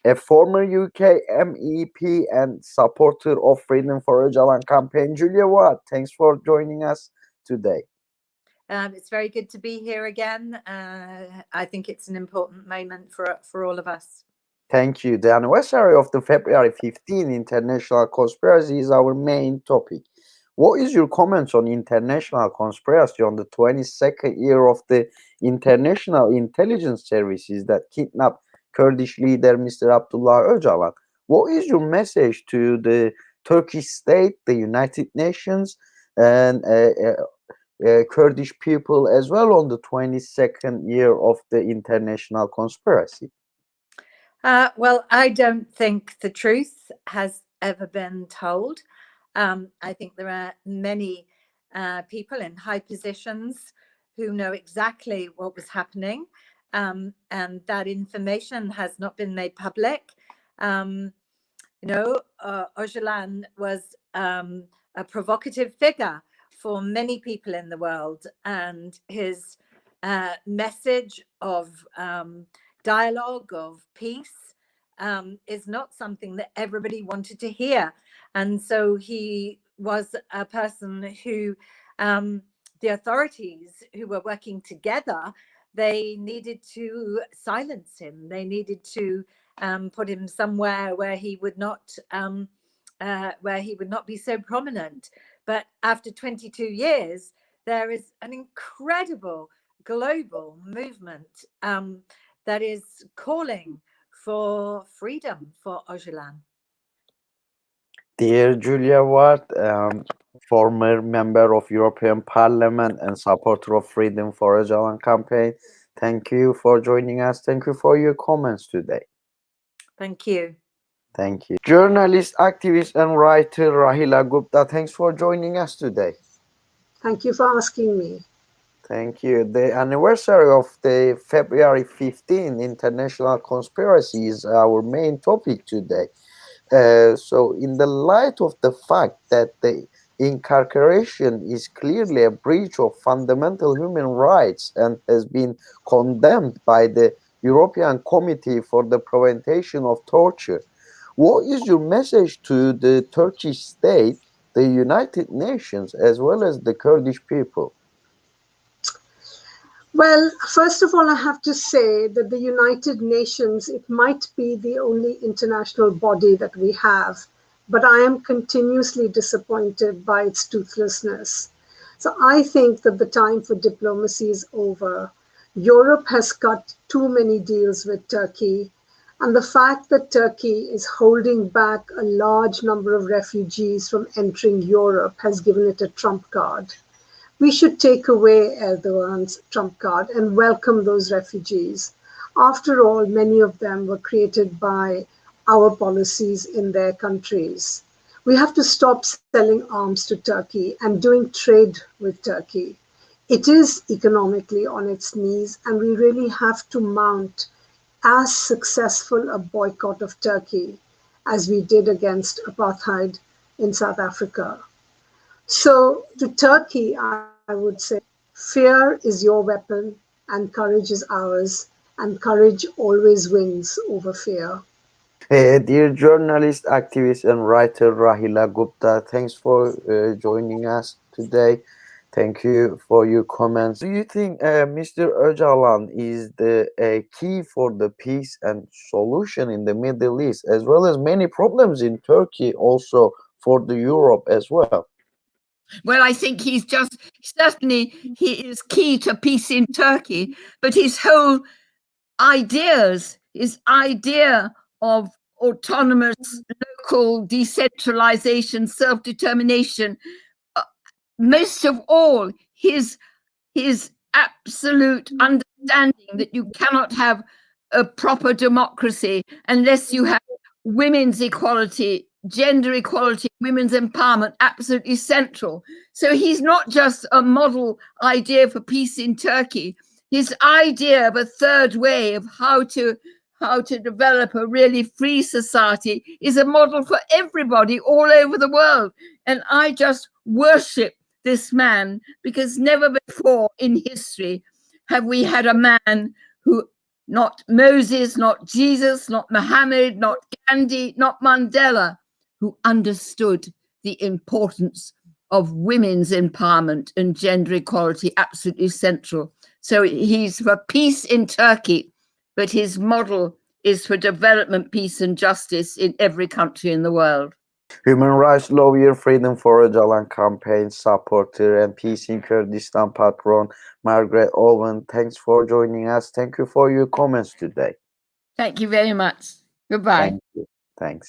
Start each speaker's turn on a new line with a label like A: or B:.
A: a former UK MEP and supporter of Freedom for Öcalan campaign. Julia Watt, thanks for joining us today.
B: It's very good to be here again. I think it's an important moment for all of us.
A: Thank you. The anniversary of the February 15 international conspiracy is our main topic. What is your comments on international conspiracy on the 22nd year of the international intelligence services that kidnapped Kurdish leader Mr. Abdullah Öcalan? What is your message to the Turkish state, the United Nations, and Kurdish people as well on the 22nd year of the international conspiracy?
B: Well, I don't think the truth has ever been told. I think there are many people in high positions who know exactly what was happening, and that information has not been made public. Öcalan was a provocative figure for many people in the world, and his message of dialogue, of peace, is not something that everybody wanted to hear. And so he was a person who the authorities who were working together, they needed to silence him. They needed to put him somewhere where he would not be so prominent. But after 22 years, there is an incredible global movement that is calling for freedom for Öcalan.
A: Dear Julia Ward, former member of European Parliament and supporter of Freedom for Öcalan campaign, thank you for joining us. Thank you for your comments today.
B: Thank you.
A: Thank you. Journalist, activist, and writer Rahila Gupta, thanks for joining us today.
C: Thank you for asking me.
A: Thank you. The anniversary of the February 15 international conspiracy is our main topic today. So in the light of the fact that the incarceration is clearly a breach of fundamental human rights and has been condemned by the European Committee for the Prevention of Torture, what is your message to the Turkish state, the United Nations, as well as the Kurdish people?
C: Well, first of all, I have to say that the United Nations, it might be the only international body that we have, but I am continuously disappointed by its toothlessness. So I think that the time for diplomacy is over. Europe has cut too many deals with Turkey, and the fact that Turkey is holding back a large number of refugees from entering Europe has given it a trump card. We should take away Erdogan's trump card and welcome those refugees. After all, many of them were created by our policies in their countries. We have to stop selling arms to Turkey and doing trade with Turkey. It is economically on its knees, and we really have to mount as successful a boycott of Turkey as we did against apartheid in South Africa. So to Turkey, I would say, fear is your weapon and courage is ours, and courage always wins over fear.
A: Dear journalist, activist, and writer Rahila Gupta, thanks for joining us today. Thank you for your comments. Do you think Mr. Öcalan is the key for the peace and solution in the Middle East, as well as many problems in Turkey, also for the Europe as well?
D: Well, I think he's just, certainly he is key to peace in Turkey, but his whole ideas, his idea of autonomous local decentralization, self-determination, most of all, his absolute understanding that you cannot have a proper democracy unless you have women's equality, gender equality, women's empowerment, absolutely central. So he's not just a model idea for peace in Turkey. His idea of a third way of how to develop a really free society is a model for everybody all over the world. And I just worship this man, because never before in history have we had a man who not Moses, not Jesus, not Muhammad, not Gandhi, not Mandela, who understood the importance of women's empowerment and gender equality, absolutely central. So he's for peace in Turkey, but his model is for development, peace and justice in every country in the world.
A: Human rights lawyer, Freedom for Ocalan campaign supporter, and Peace in Kurdistan patron, Margaret Owen, thanks for joining us. Thank you for your comments today.
D: Thank you very much. Goodbye.
A: Thank you. Thanks.